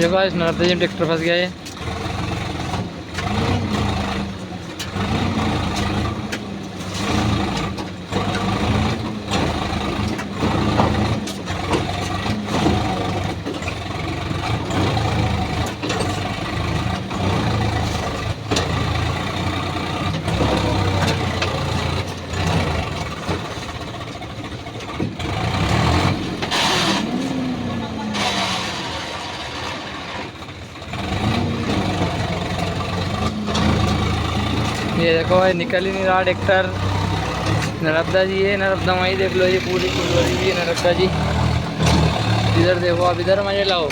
ये देखो इस नर्मदा जी में ट्रैक्टर फंस गया है। ये देखो भाई निकल ही नहीं रहा ट्रैक्टर। नर्मदा जी है, नर्मदा माई देख लो, ये पूरी फुल भरी हुई है नर्मदा जी। इधर देखो, आप इधर मजे लाओ।